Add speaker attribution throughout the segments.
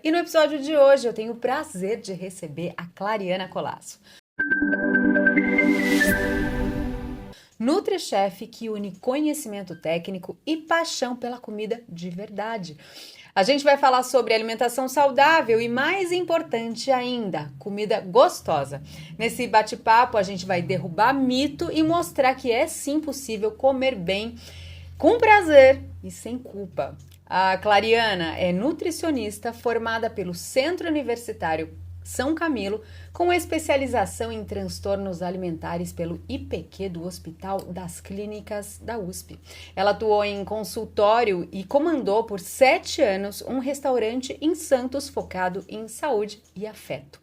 Speaker 1: E no episódio de hoje eu tenho o prazer de receber a Clariana Colasso, NutriChef que une conhecimento técnico e paixão pela comida de verdade. A gente vai falar sobre alimentação saudável e, mais importante ainda, comida gostosa. Nesse bate-papo, a gente vai derrubar mito e mostrar que é sim possível comer bem, com prazer e sem culpa. A Clariana é nutricionista formada pelo Centro Universitário São Camilo, com especialização em transtornos alimentares pelo IPQ do Hospital das Clínicas da USP. Ela atuou em consultório e comandou por 7 anos um restaurante em Santos focado em saúde e afeto.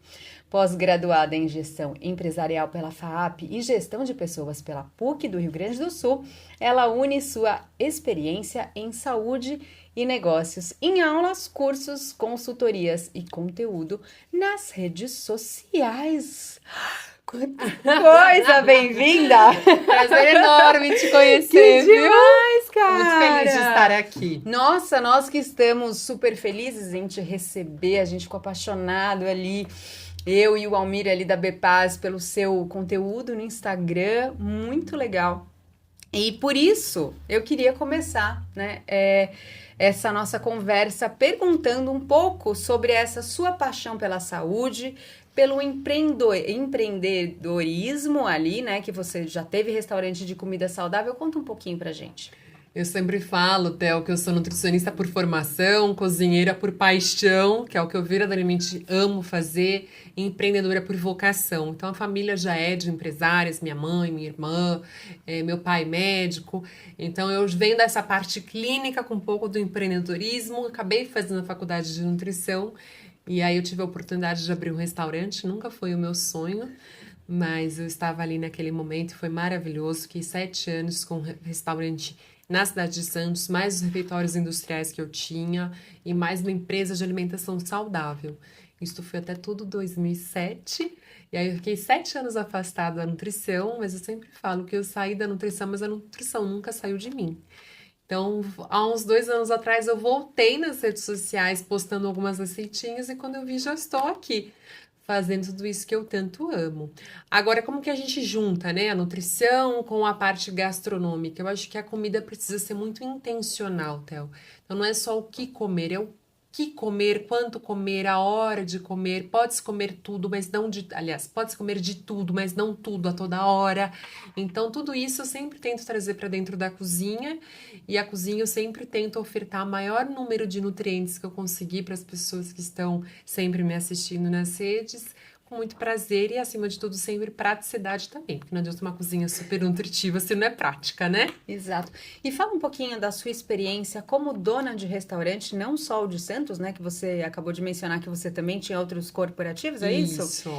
Speaker 1: Pós-graduada em gestão empresarial pela FAAP e gestão de pessoas pela PUC do Rio Grande do Sul, ela une sua experiência em saúde e negócios em aulas, cursos, consultorias e conteúdo nas redes sociais. Quanta coisa! Bem-vinda!
Speaker 2: Prazer enorme te conhecer,
Speaker 1: que demais, cara!
Speaker 2: Muito feliz de estar aqui.
Speaker 1: Nossa, nós que estamos super felizes em te receber, a gente ficou apaixonado ali, eu e o Almir ali da Bepaz, pelo seu conteúdo no Instagram, muito legal. E por isso eu queria começar, né, essa nossa conversa perguntando um pouco sobre essa sua paixão pela saúde, pelo empreendedorismo ali, né, que você já teve restaurante de comida saudável. Conta um pouquinho pra gente.
Speaker 2: Eu sempre falo, Theo, que eu sou nutricionista por formação, cozinheira por paixão, que é o que eu verdadeiramente amo fazer, e empreendedora por vocação. Então, a família já é de empresárias, minha mãe, minha irmã, meu pai médico. Então, eu venho dessa parte clínica com um pouco do empreendedorismo, acabei fazendo a faculdade de nutrição, e aí eu tive a oportunidade de abrir um restaurante, nunca foi o meu sonho, mas eu estava ali naquele momento e foi maravilhoso. Fiquei 7 anos com um restaurante na cidade de Santos, mais os refeitórios industriais que eu tinha e mais uma empresa de alimentação saudável. Isso foi até tudo 2007, e aí eu fiquei 7 anos afastada da nutrição, mas eu sempre falo que eu saí da nutrição, mas a nutrição nunca saiu de mim. Então, há uns 2 anos atrás, eu voltei nas redes sociais postando algumas receitinhas e quando eu vi, já estou aqui, fazendo tudo isso que eu tanto amo. Agora, como que a gente junta, né, a nutrição com a parte gastronômica? Eu acho que a comida precisa ser muito intencional, Theo. Então, não é só o que comer, é o que comer, quanto comer, a hora de comer. Pode-se comer tudo, mas não de... Aliás, pode-se comer de tudo, mas não tudo a toda hora. Então, tudo isso eu sempre tento trazer para dentro da cozinha. E a cozinha eu sempre tento ofertar o maior número de nutrientes que eu conseguir para as pessoas que estão sempre me assistindo nas redes, com muito prazer e, acima de tudo, sempre praticidade também, porque não adianta uma cozinha super nutritiva se não é prática, né?
Speaker 1: Exato. E fala um pouquinho da sua experiência como dona de restaurante, não só o de Santos, né, que você acabou de mencionar que você também tinha outros corporativos, é isso?
Speaker 2: Isso.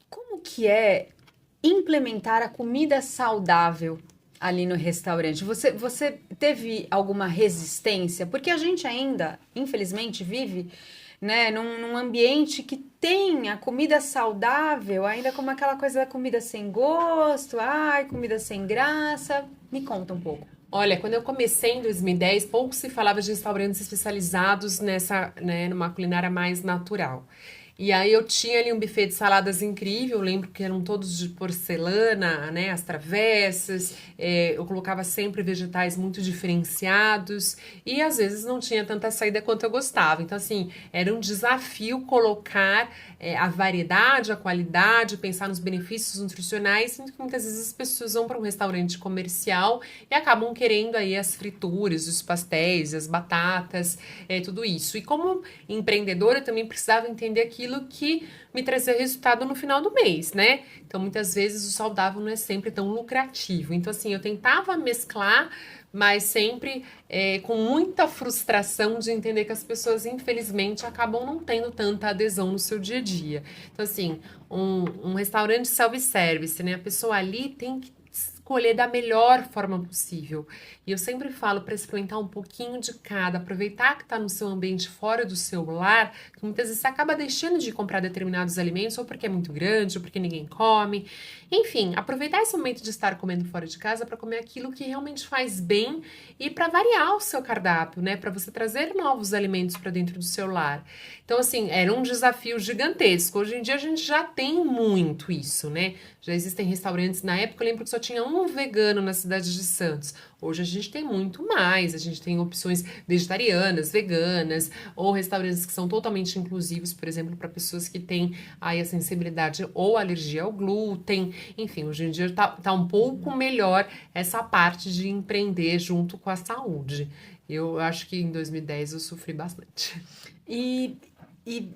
Speaker 1: Como que é implementar a comida saudável ali no restaurante? Você teve alguma resistência? Porque a gente ainda, infelizmente, vive, né, num ambiente que tem a comida saudável, ainda como aquela coisa da comida sem gosto, ai, comida sem graça. Me conta um pouco.
Speaker 2: Olha, quando eu comecei em 2010, pouco se falava de restaurantes especializados nessa, né, numa culinária mais natural. E aí eu tinha ali um buffet de saladas incrível, eu lembro que eram todos de porcelana, né, as travessas, eu colocava sempre vegetais muito diferenciados e às vezes não tinha tanta saída quanto eu gostava. Então, assim, era um desafio colocar a variedade, a qualidade, pensar nos benefícios nutricionais, sendo que muitas vezes as pessoas vão para um restaurante comercial e acabam querendo aí as frituras, os pastéis, as batatas, tudo isso. E como empreendedora, eu também precisava entender aquilo que me trazia resultado no final do mês, né? Então, muitas vezes o saudável não é sempre tão lucrativo. Então, assim, eu tentava mesclar, mas sempre com muita frustração de entender que as pessoas, infelizmente, acabam não tendo tanta adesão no seu dia a dia. Então, assim, um restaurante self-service, né? A pessoa ali tem que escolher da melhor forma possível. E eu sempre falo para experimentar um pouquinho de cada, aproveitar que está no seu ambiente fora do seu lar, que muitas vezes você acaba deixando de comprar determinados alimentos, ou porque é muito grande, ou porque ninguém come. Enfim, aproveitar esse momento de estar comendo fora de casa para comer aquilo que realmente faz bem e para variar o seu cardápio, né? Para você trazer novos alimentos para dentro do seu lar. Então, assim, era um desafio gigantesco. Hoje em dia a gente já tem muito isso, né? Já existem restaurantes, na época eu lembro que só tinha um vegano na cidade de Santos. Hoje a gente tem muito mais, a gente tem opções vegetarianas, veganas, ou restaurantes que são totalmente inclusivos, por exemplo, para pessoas que têm aí a sensibilidade ou alergia ao glúten. Enfim, hoje em dia tá um pouco melhor essa parte de empreender junto com a saúde. Eu acho que em 2010 eu sofri bastante.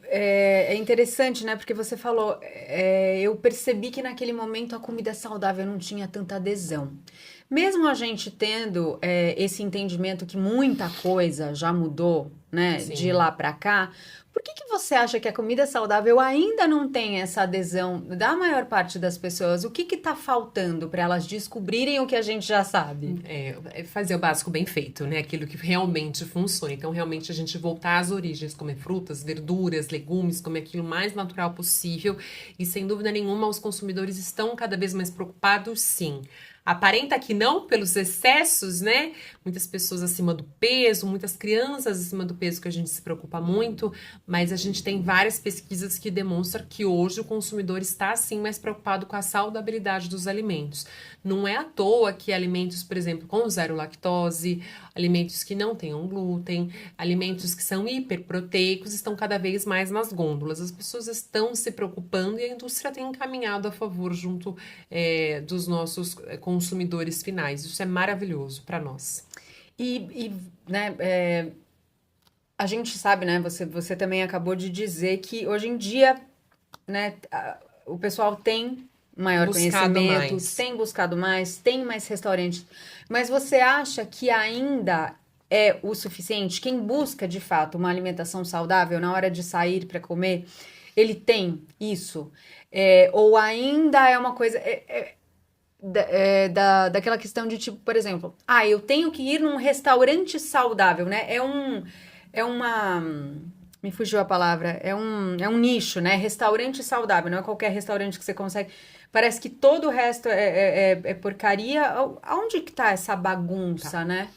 Speaker 1: É interessante, né? Porque você falou, eu percebi que naquele momento a comida saudável não tinha tanta adesão. Mesmo a gente tendo esse entendimento que muita coisa já mudou, né, de
Speaker 2: Sim.
Speaker 1: lá para cá, por que você acha que a comida saudável ainda não tem essa adesão da maior parte das pessoas? O que tá faltando para elas descobrirem o que a gente já sabe?
Speaker 2: É fazer o básico bem feito, né? Aquilo que realmente funciona. Então, realmente, a gente voltar às origens, comer frutas, verduras, legumes, comer aquilo mais natural possível. E, sem dúvida nenhuma, os consumidores estão cada vez mais preocupados, sim. Aparenta que não, pelos excessos, né? Muitas pessoas acima do peso, muitas crianças acima do peso, que a gente se preocupa muito, mas a gente tem várias pesquisas que demonstram que hoje o consumidor está, sim, mais preocupado com a saudabilidade dos alimentos. Não é à toa que alimentos, por exemplo, com zero lactose, alimentos que não tenham glúten, alimentos que são hiperproteicos estão cada vez mais nas gôndolas. As pessoas estão se preocupando e a indústria tem encaminhado a favor junto dos nossos consumidores finais. Isso é maravilhoso para nós.
Speaker 1: Né, a gente sabe, né? Você também acabou de dizer que hoje em dia, né, o pessoal tem maior conhecimento, tem buscado mais, tem mais restaurantes. Mas você acha que ainda é o suficiente? Quem busca, de fato, uma alimentação saudável na hora de sair para comer, ele tem isso? Ou ainda é uma coisa... daquela questão de tipo, por exemplo, eu tenho que ir num restaurante saudável, né? Me fugiu a palavra, é um nicho, né? Restaurante saudável, não é qualquer restaurante que você consegue. Parece que todo o resto é porcaria. Aonde que tá essa bagunça, né?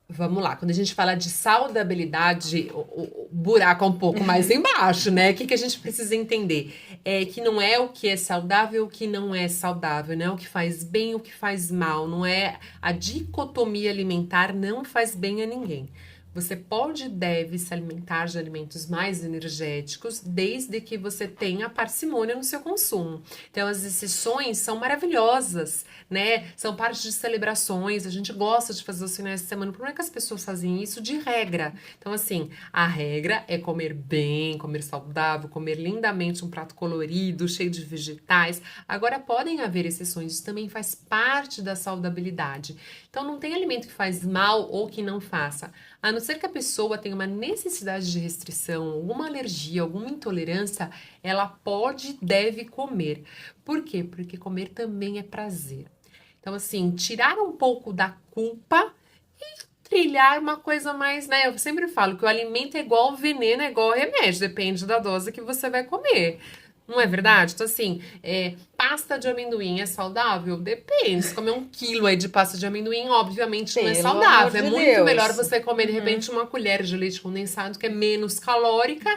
Speaker 2: Vamos lá, quando a gente fala de saudabilidade, o buraco é um pouco mais embaixo, né? O que a gente precisa entender? É que não é o que é saudável, o que não é saudável, não é o que faz bem, o que faz mal, não é a dicotomia alimentar, não faz bem a ninguém. Você pode e deve se alimentar de alimentos mais energéticos, desde que você tenha parcimônia no seu consumo. Então, as exceções são maravilhosas, né? São parte de celebrações, a gente gosta de fazer os finais de semana. O problema é que as pessoas fazem isso de regra. Então, assim, a regra é comer bem, comer saudável, comer lindamente um prato colorido, cheio de vegetais. Agora, podem haver exceções, isso também faz parte da saudabilidade. Então, não tem alimento que faz mal ou que não faça. A não ser que a pessoa tenha uma necessidade de restrição, alguma alergia, alguma intolerância, ela pode e deve comer. Por quê? Porque comer também é prazer. Então, assim, tirar um pouco da culpa e trilhar uma coisa mais, né? Eu sempre falo que o alimento é igual veneno, é igual remédio, depende da dose que você vai comer. Não é verdade? Então, assim, pasta de amendoim é saudável? Depende. Se comer 1 quilo aí de pasta de amendoim, obviamente não é saudável. É muito melhor você comer, de repente, uma colher de leite condensado, que é menos calórica,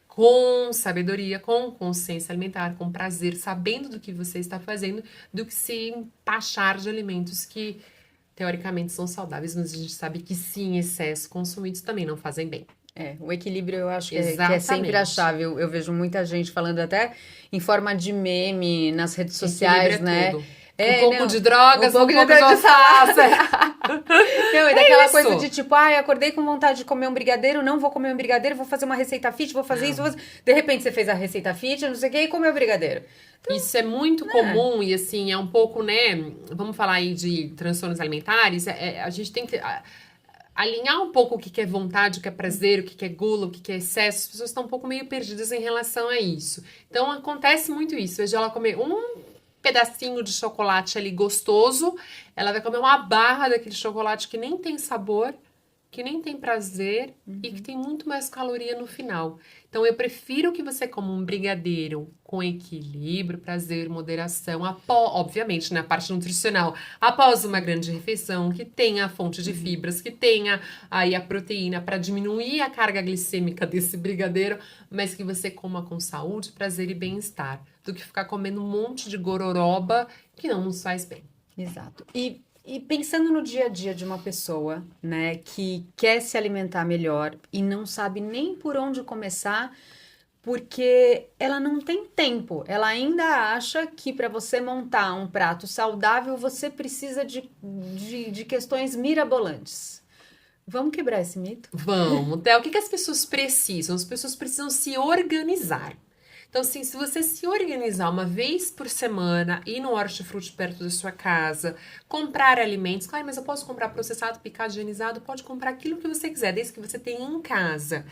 Speaker 2: com sabedoria, com consciência alimentar, com prazer, sabendo do que você está fazendo, do que se empachar de alimentos que, teoricamente, são saudáveis, mas a gente sabe que, sim, em excesso, consumidos também não fazem bem.
Speaker 1: O equilíbrio eu acho que é sempre a chave. Eu vejo muita gente falando até em forma de meme nas redes sociais, né?
Speaker 2: Tudo. Um pouco de drogas, um pouco de
Speaker 1: alface. Não, é daquela coisa de tipo, acordei com vontade de comer um brigadeiro, não vou comer um brigadeiro, vou fazer uma receita fit, vou fazer isso. De repente você fez a receita fit, não sei o que, e comeu o brigadeiro.
Speaker 2: Então, isso é muito comum e assim, é um pouco, né? Vamos falar aí de transtornos alimentares, a gente tem que alinhar um pouco o que é vontade, o que é prazer, o que é gula, o que é excesso. As pessoas estão um pouco meio perdidas em relação a isso. Então, acontece muito isso. Veja ela comer pedacinho de chocolate ali gostoso, ela vai comer uma barra daquele chocolate que nem tem sabor, que nem tem prazer e que tem muito mais caloria no final. Então, eu prefiro que você coma um brigadeiro com equilíbrio, prazer, moderação, obviamente, na parte nutricional, após uma grande refeição, que tenha a fonte de fibras, que tenha aí a proteína para diminuir a carga glicêmica desse brigadeiro, mas que você coma com saúde, prazer e bem-estar, do que ficar comendo um monte de gororoba que não nos faz bem.
Speaker 1: Exato. E pensando no dia a dia de uma pessoa, né, que quer se alimentar melhor e não sabe nem por onde começar, porque ela não tem tempo. Ela ainda acha que para você montar um prato saudável, você precisa de questões mirabolantes. Vamos quebrar esse mito?
Speaker 2: Vamos, Theo. O que as pessoas precisam? As pessoas precisam se organizar. Então, assim, se você se organizar uma vez por semana, ir no hortifruti perto da sua casa, comprar alimentos, claro, mas eu posso comprar processado, picado, higienizado, pode comprar aquilo que você quiser, desde que você tenha em casa.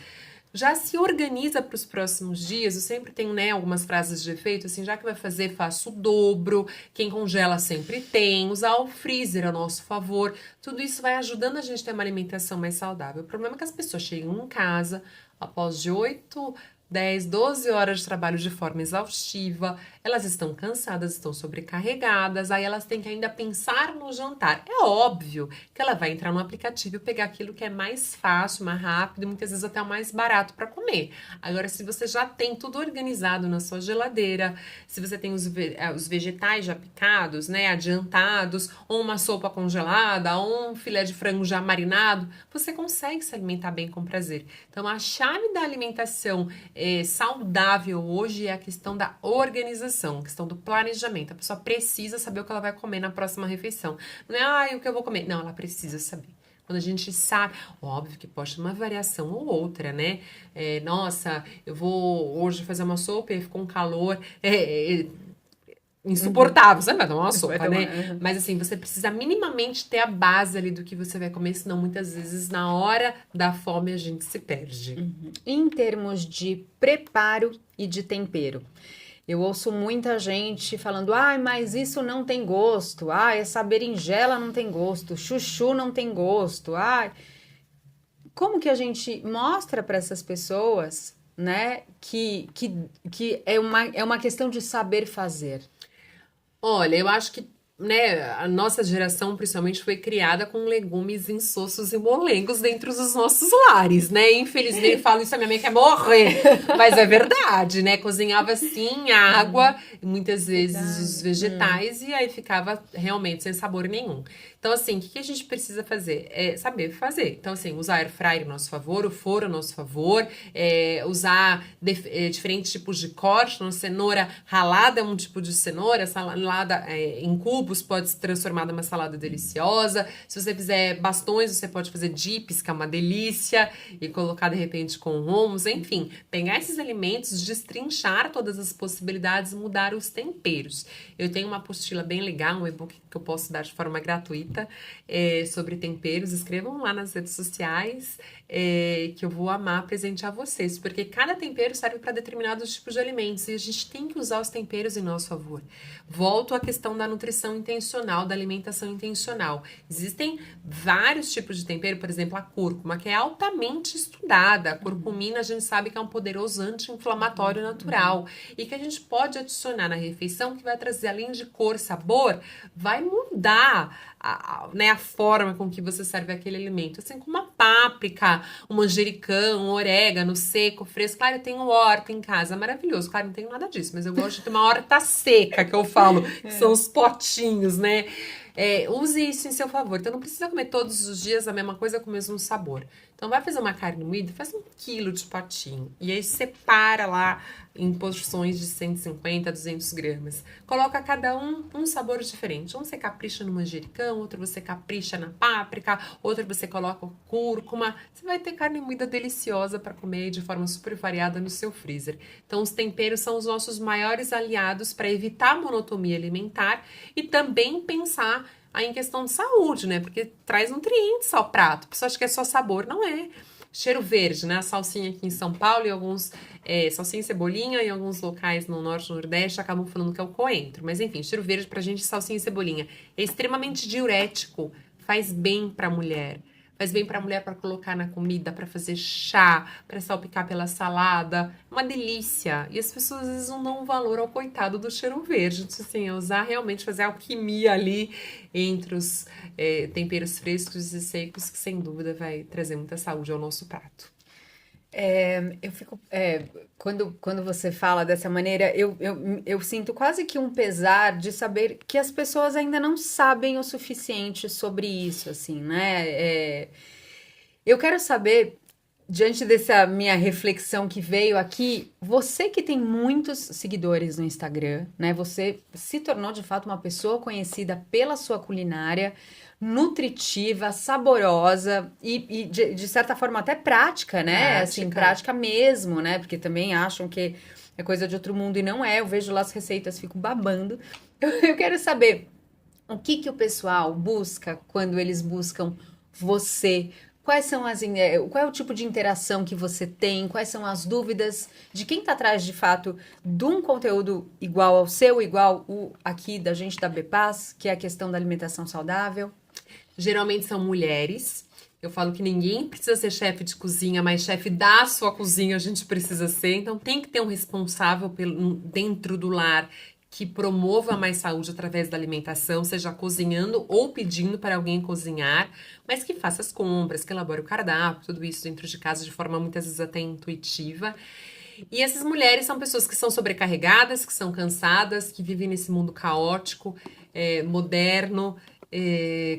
Speaker 2: Já se organiza para os próximos dias. Eu sempre tenho, né, algumas frases de efeito, assim, já que vai fazer, faça o dobro. Quem congela sempre tem. Usar o freezer a nosso favor. Tudo isso vai ajudando a gente a ter uma alimentação mais saudável. O problema é que as pessoas chegam em casa após de 8, 10, 12 horas de trabalho de forma exaustiva, elas estão cansadas, estão sobrecarregadas, aí elas têm que ainda pensar no jantar. É óbvio que ela vai entrar no aplicativo e pegar aquilo que é mais fácil, mais rápido e muitas vezes até o mais barato para comer. Agora, se você já tem tudo organizado na sua geladeira, se você tem os vegetais já picados, né, adiantados, ou uma sopa congelada, ou um filé de frango já marinado, você consegue se alimentar bem com prazer. Então, a chave da alimentação saudável hoje é a questão da organização, a questão do planejamento. A pessoa precisa saber o que ela vai comer na próxima refeição. Não é, o que eu vou comer. Não, ela precisa saber. Quando a gente sabe, óbvio que pode ter uma variação ou outra, né? Nossa, eu vou hoje fazer uma sopa e ficou um calor insuportável. Você não vai tomar uma sopa, né? Mas assim, você precisa minimamente ter a base ali do que você vai comer, senão muitas vezes na hora da fome a gente se perde.
Speaker 1: Em termos de preparo e de tempero, eu ouço muita gente falando, mas isso não tem gosto, essa berinjela não tem gosto, chuchu não tem gosto, como que a gente mostra para essas pessoas, né, que é uma questão de saber fazer?
Speaker 2: Olha, eu acho que, né, a nossa geração principalmente foi criada com legumes insosso e molengos dentro dos nossos lares, né? Infelizmente, eu falo isso, a minha mãe quer morrer, mas é verdade, né? Cozinhava assim, água, e muitas vezes os vegetais, e aí ficava realmente sem sabor nenhum. Então, assim, o que a gente precisa fazer? É saber fazer. Então, assim, usar air fryer a nosso favor, o forno a nosso favor, usar diferentes tipos de corte. Então, cenoura ralada é um tipo de cenoura, salada em cubos pode se transformar numa salada deliciosa. Se você fizer bastões, você pode fazer dips, que é uma delícia, e colocar, de repente, com hummus. Enfim, pegar esses alimentos, destrinchar todas as possibilidades, mudar os temperos. Eu tenho uma apostila bem legal, um e-book que eu posso dar de forma gratuita, sobre temperos. Escrevam lá nas redes sociais, que eu vou amar presentear vocês, porque cada tempero serve para determinados tipos de alimentos e a gente tem que usar os temperos em nosso favor. Volto à questão da nutrição intencional, da alimentação intencional. Existem vários tipos de tempero, por exemplo, a cúrcuma, que é altamente estudada. A curcumina, a gente sabe que é um poderoso anti-inflamatório natural e que a gente pode adicionar na refeição, que vai trazer, além de cor, sabor, vai mudar a forma com que você serve aquele alimento. Assim como a páprica, o manjericão, o orégano seco, fresco. Claro, eu tenho horta em casa, maravilhoso. Claro, não tenho nada disso, mas eu gosto de ter uma horta seca, que eu falo, que são os potinhos, né? Use isso em seu favor. Então, não precisa comer todos os dias a mesma coisa com o mesmo sabor. Então, vai fazer uma carne moída, faz 1 quilo de patinho. E aí, separa lá em porções de 150 a 200 gramas. Coloca cada um sabor diferente. Um você capricha no manjericão, outro você capricha na páprica, outro você coloca cúrcuma. Você vai ter carne moída deliciosa para comer de forma super variada no seu freezer. Então, os temperos são os nossos maiores aliados para evitar a monotonia alimentar e também pensar em questão de saúde, né? Porque traz nutrientes ao prato. A pessoa acha que é só sabor, não é. cheiro verde, né? A salsinha aqui em São Paulo e alguns salsinha e cebolinha, em alguns locais no norte e nordeste acabam falando que é o coentro. Mas enfim, cheiro verde pra gente, salsinha e cebolinha. É extremamente diurético, faz bem pra mulher. Faz bem pra mulher para colocar na comida, pra fazer chá, pra salpicar pela salada. Uma delícia. E as pessoas às vezes não dão valor ao coitado do cheiro verde. Então, assim, é usar realmente, fazer alquimia ali entre os temperos frescos e secos, que sem dúvida vai trazer muita saúde ao nosso prato.
Speaker 1: Eu fico. Quando você fala dessa maneira, eu sinto quase que um pesar de saber que as pessoas ainda não sabem o suficiente sobre isso, assim, né? Eu quero saber, diante dessa minha reflexão que veio aqui, você que tem muitos seguidores no Instagram, né? Você se tornou de fato uma pessoa conhecida pela sua culinária nutritiva, saborosa e de certa forma até prática, né? Assim, prática mesmo, né? Porque também acham que é coisa de outro mundo e não é. Eu vejo lá as receitas, fico babando. Eu quero saber o que o pessoal busca quando eles buscam você. Quais são qual é o tipo de interação que você tem? Quais são as dúvidas de quem está atrás, de fato, de um conteúdo igual ao seu, igual o aqui da gente da Bepaz, que é a questão da alimentação saudável?
Speaker 2: Geralmente são mulheres. Eu falo que ninguém precisa ser chefe de cozinha, mas chefe da sua cozinha a gente precisa ser. Então tem que ter um responsável dentro do lar que promova mais saúde através da alimentação, seja cozinhando ou pedindo para alguém cozinhar, mas que faça as compras, que elabore o cardápio, tudo isso dentro de casa de forma muitas vezes até intuitiva. E essas mulheres são pessoas que são sobrecarregadas, que são cansadas, que vivem nesse mundo caótico, moderno,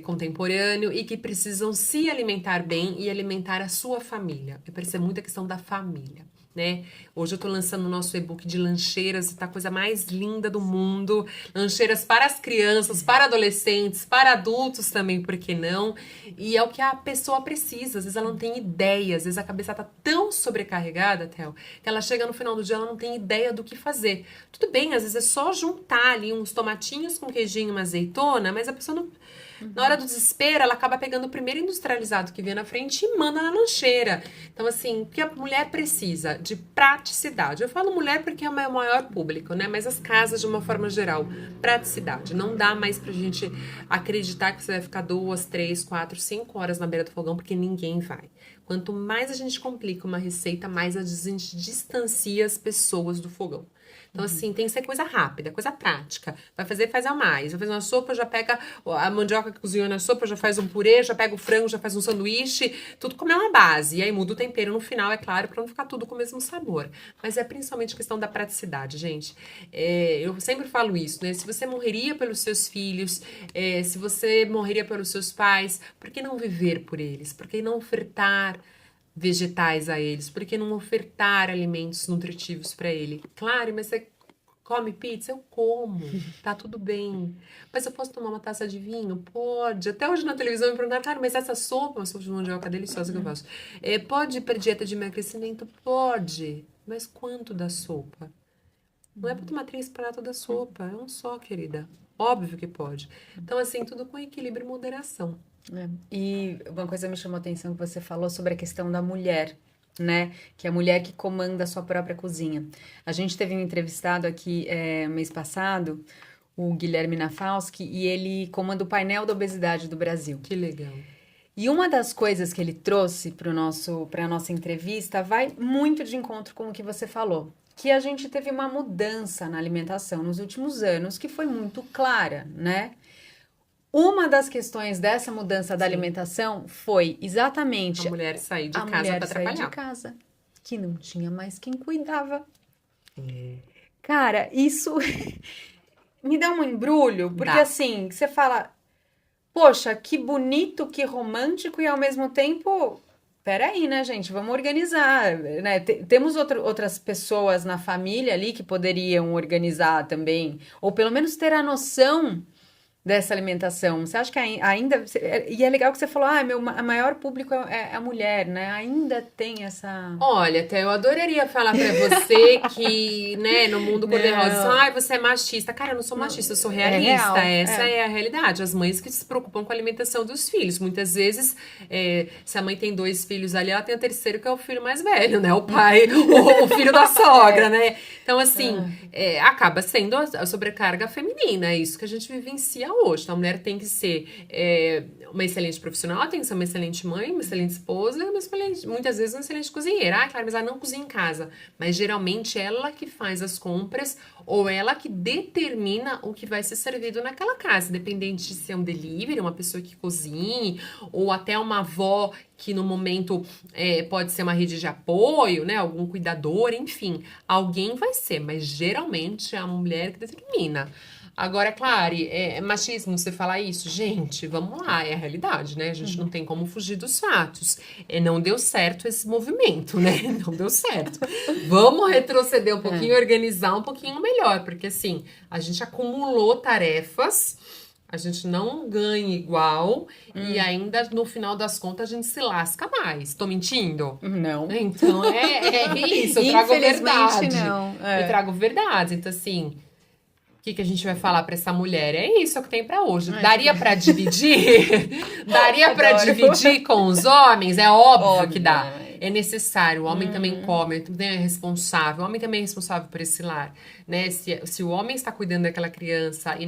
Speaker 2: contemporâneo e que precisam se alimentar bem e alimentar a sua família. Eu percebo muito a questão da família, né? Hoje eu tô lançando o nosso e-book de lancheiras e tá a coisa mais linda do mundo. Lancheiras para as crianças, para adolescentes, para adultos também, por que não? E é o que a pessoa precisa. Às vezes ela não tem ideia, às vezes a cabeça tá tão sobrecarregada, Theo, que ela chega no final do dia, ela não tem ideia do que fazer. Tudo bem, às vezes é só juntar ali uns tomatinhos com queijinho e uma azeitona, mas a pessoa não... Na hora do desespero, ela acaba pegando o primeiro industrializado que vem na frente e manda na lancheira. Então, assim, o que a mulher precisa? De praticidade. Eu falo mulher porque é o meu maior público, né? Mas as casas, de uma forma geral, praticidade. Não dá mais pra gente acreditar que você vai ficar 2, 3, 4, 5 horas na beira do fogão, porque ninguém vai. Quanto mais a gente complica uma receita, mais a gente distancia as pessoas do fogão. Então, assim, tem que ser coisa rápida, coisa prática. Vai fazer, faz a mais. Vai fazer uma sopa, já pega a mandioca que cozinhou na sopa, já faz um purê, já pega o frango, já faz um sanduíche. Tudo como é uma base. E aí muda o tempero no final, é claro, pra não ficar tudo com o mesmo sabor. Mas é principalmente questão da praticidade, gente. Eu sempre falo isso, né? Se você morreria pelos seus filhos, se você morreria pelos seus pais, por que não viver por eles? Por que não ofertar vegetais a eles? Por que não ofertar alimentos nutritivos para ele? Claro, mas você come pizza? Eu como, tá tudo bem. Mas eu posso tomar uma taça de vinho? Pode. Até hoje na televisão me perguntaram, cara, mas essa sopa, uma sopa de mandioca deliciosa que eu faço, pode ir para dieta de emagrecimento? Pode. Mas quanto da sopa? Não é para tomar 3 pratos da sopa, é um só, querida. Óbvio que pode. Então, assim, tudo com equilíbrio e moderação.
Speaker 1: E uma coisa me chamou a atenção que você falou sobre a questão da mulher, né? Que é a mulher que comanda a sua própria cozinha. A gente teve um entrevistado aqui mês passado, o Guilherme Nafalski, e ele comanda o painel da obesidade do Brasil.
Speaker 2: Que legal.
Speaker 1: E uma das coisas que ele trouxe para a nossa entrevista vai muito de encontro com o que você falou. Que a gente teve uma mudança na alimentação nos últimos anos que foi muito clara, né? Uma das questões dessa mudança da alimentação foi exatamente
Speaker 2: a mulher sair de casa para
Speaker 1: sair
Speaker 2: trabalhar.
Speaker 1: de casa, que não tinha mais quem cuidava. Cara, isso me dá um embrulho, porque assim, você fala, poxa, que bonito, que romântico e ao mesmo tempo, peraí, né, gente, vamos organizar, né? Temos outras pessoas na família ali que poderiam organizar também, ou pelo menos ter a noção dessa alimentação? Você acha que ainda... E é legal que você falou, a maior público é a mulher, né? Ainda tem essa...
Speaker 2: Olha, até eu adoraria falar pra você que, né, no mundo cor-de-rosa,
Speaker 1: Não,
Speaker 2: você é machista. Cara, eu não sou machista, eu sou
Speaker 1: é
Speaker 2: realista.
Speaker 1: real,
Speaker 2: Essa é a realidade. As mães que se preocupam com a alimentação dos filhos. Muitas vezes, se a mãe tem 2 filhos ali, ela tem o terceiro, que é o filho mais velho, né? O pai, o filho da sogra, né? Então, assim, acaba sendo a sobrecarga feminina. É isso que a gente vivencia hoje. Então, a mulher tem que ser uma excelente profissional, tem que ser uma excelente mãe, uma excelente esposa, muitas vezes uma excelente cozinheira. Ah, claro, mas ela não cozinha em casa. Mas geralmente ela que faz as compras ou ela que determina o que vai ser servido naquela casa, independente de ser um delivery, uma pessoa que cozinhe, ou até uma avó que no momento pode ser uma rede de apoio, né? Algum cuidador, enfim. Alguém vai ser, mas geralmente é a mulher que determina. Agora, claro, é machismo você falar isso? Gente, vamos lá, é a realidade, né? A gente não tem como fugir dos fatos. Não deu certo esse movimento, né? Não deu certo. Vamos retroceder um pouquinho, organizar um pouquinho melhor, porque assim, a gente acumulou tarefas, a gente não ganha igual e ainda no final das contas a gente se lasca mais. Tô mentindo?
Speaker 1: não.
Speaker 2: Então é isso, eu trago
Speaker 1: Infelizmente,
Speaker 2: verdade.
Speaker 1: não.
Speaker 2: Eu trago verdade. Então, assim, o que a gente vai falar pra essa mulher? É isso que tem pra hoje. Daria pra dividir? Daria pra
Speaker 1: Adoro.
Speaker 2: dividir com os homens? É óbvio que
Speaker 1: Óbvio,
Speaker 2: dá.
Speaker 1: né?
Speaker 2: É necessário. O homem também come, ele também é responsável. O homem também é responsável por esse lar, né? Se o homem está cuidando daquela criança e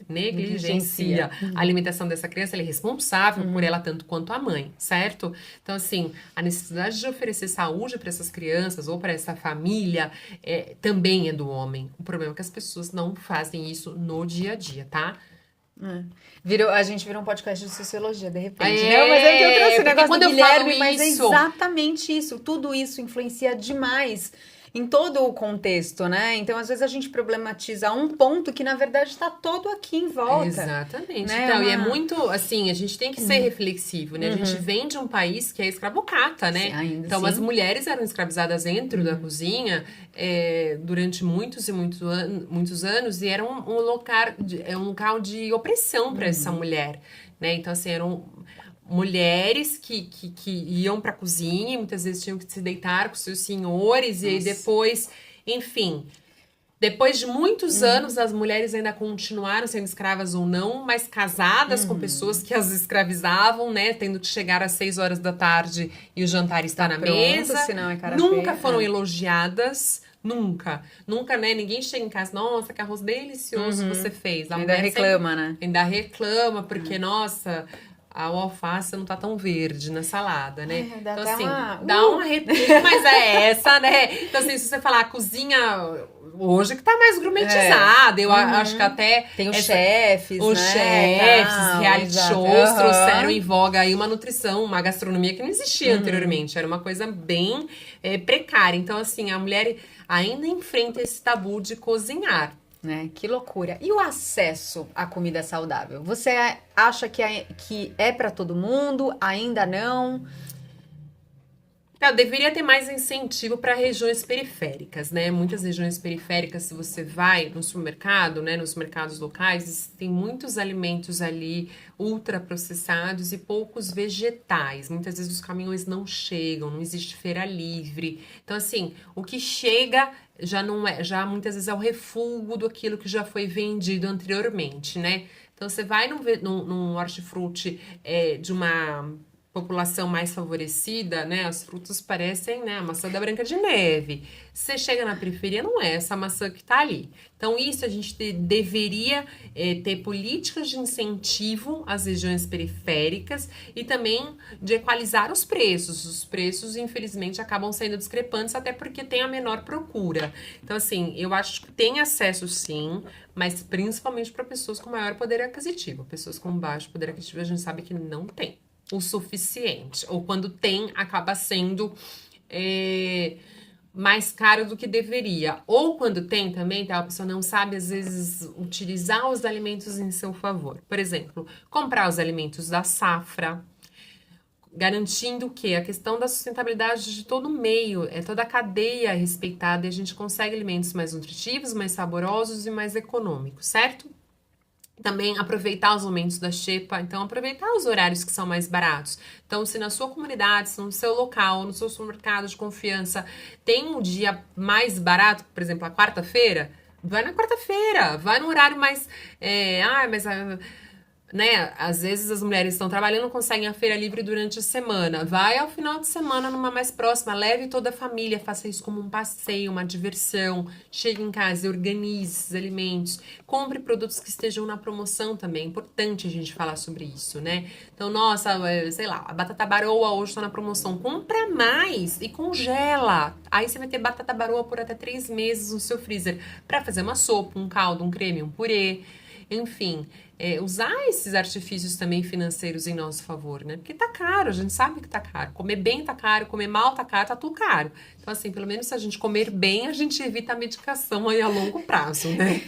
Speaker 2: negligencia a alimentação dessa criança, ele é responsável por ela tanto quanto a mãe, certo? Então, assim, a necessidade de oferecer saúde para essas crianças ou para essa família também é do homem. O problema é que as pessoas não fazem isso no dia a dia, tá?
Speaker 1: A gente virou um podcast de sociologia, de repente, né? Mas é que eu trouxe o
Speaker 2: porque
Speaker 1: negócio
Speaker 2: quando
Speaker 1: do
Speaker 2: eu falo
Speaker 1: Guilherme, mas é
Speaker 2: isso-
Speaker 1: exatamente isso. Tudo isso influencia demais em todo o contexto, né? Então, às vezes, a gente problematiza um ponto que, na verdade, está todo aqui em volta.
Speaker 2: Exatamente.
Speaker 1: Né?
Speaker 2: Então, e é muito, assim, a gente tem que ser reflexivo, né? A gente vem de um país que é escravocrata, né?
Speaker 1: Sim, ainda
Speaker 2: Então,
Speaker 1: sim.
Speaker 2: as mulheres eram escravizadas dentro da cozinha durante muitos e muitos anos e era um local de opressão para essa mulher, né? Então, assim, eram mulheres que iam para a cozinha e muitas vezes tinham que se deitar com seus senhores e aí depois, enfim... Depois de muitos anos, as mulheres ainda continuaram sendo escravas ou não, mas casadas com pessoas que as escravizavam, né? Tendo que chegar às 6 horas da tarde e o jantar está na
Speaker 1: pronto,
Speaker 2: mesa.
Speaker 1: senão é cara
Speaker 2: Nunca
Speaker 1: feia.
Speaker 2: foram elogiadas. Nunca. Nunca, né? Ninguém chega em casa, nossa, que arroz delicioso você fez. A
Speaker 1: Ainda
Speaker 2: mulher
Speaker 1: reclama, né?
Speaker 2: ainda reclama, porque, nossa, a alface não tá tão verde na salada, né?
Speaker 1: Ai, dá
Speaker 2: Então,
Speaker 1: até
Speaker 2: assim,
Speaker 1: uma-
Speaker 2: dá um arrepio, mas é essa, né? Então, assim, se você falar a cozinha hoje que tá mais gourmetizada, eu acho que até...
Speaker 1: Tem os chefes,
Speaker 2: Os
Speaker 1: né?
Speaker 2: chefes,
Speaker 1: Tal,
Speaker 2: reality
Speaker 1: exato.
Speaker 2: shows
Speaker 1: Aham.
Speaker 2: trouxeram em voga aí uma nutrição, uma gastronomia que não existia anteriormente. Era uma coisa bem precária. Então, assim, a mulher ainda enfrenta esse tabu de cozinhar.
Speaker 1: Né? Que loucura. E o acesso à comida saudável? Você acha que é para todo mundo? Ainda não?
Speaker 2: Deveria ter mais incentivo para regiões periféricas, né? Muitas regiões periféricas, se você vai no supermercado, né, nos mercados locais, tem muitos alimentos ali ultraprocessados e poucos vegetais. Muitas vezes os caminhões não chegam, não existe feira livre. Então, assim, o que chega já não é, já muitas vezes é o refúgio daquilo que já foi vendido anteriormente, né? Então, você vai num hortifruti de uma população mais favorecida, né? As frutas parecem, né, a maçã da Branca de Neve. Você chega na periferia, não é essa maçã que tá ali. Então, isso a gente deveria ter políticas de incentivo às regiões periféricas e também de equalizar os preços. Os preços, infelizmente, acabam sendo discrepantes, até porque tem a menor procura. Então, assim, eu acho que tem acesso sim, mas principalmente para pessoas com maior poder aquisitivo. Pessoas com baixo poder aquisitivo, a gente sabe que não tem o suficiente. Ou quando tem, acaba sendo mais caro do que deveria. Ou quando tem também, tá, a pessoa não sabe, às vezes, utilizar os alimentos em seu favor. Por exemplo, comprar os alimentos da safra, garantindo que a questão da sustentabilidade de todo o meio, toda a cadeia respeitada, e a gente consegue alimentos mais nutritivos, mais saborosos e mais econômicos, certo? Também aproveitar os momentos da xepa, então aproveitar os horários que são mais baratos. Então, se na sua comunidade, se no seu local, no seu supermercado de confiança, tem um dia mais barato, por exemplo, a quarta-feira, vai na quarta-feira, vai no horário mais. Né? Às vezes as mulheres estão trabalhando, não conseguem a feira livre durante a semana. Vai ao final de semana numa mais próxima, leve toda a família, faça isso como um passeio, uma diversão. Chegue em casa, organize esses alimentos, compre produtos que estejam na promoção também. É importante a gente falar sobre isso, né? Então, nossa, sei lá, a batata baroa hoje está na promoção. Compra mais e congela. Aí você vai ter batata baroa por até 3 meses no seu freezer para fazer uma sopa, um caldo, um creme, um purê. Enfim, usar esses artifícios também financeiros em nosso favor, né? Porque tá caro, a gente sabe que tá caro. Comer bem tá caro, comer mal tá caro, tá tudo caro. Então, assim, pelo menos se a gente comer bem, a gente evita a medicação aí a longo prazo, né?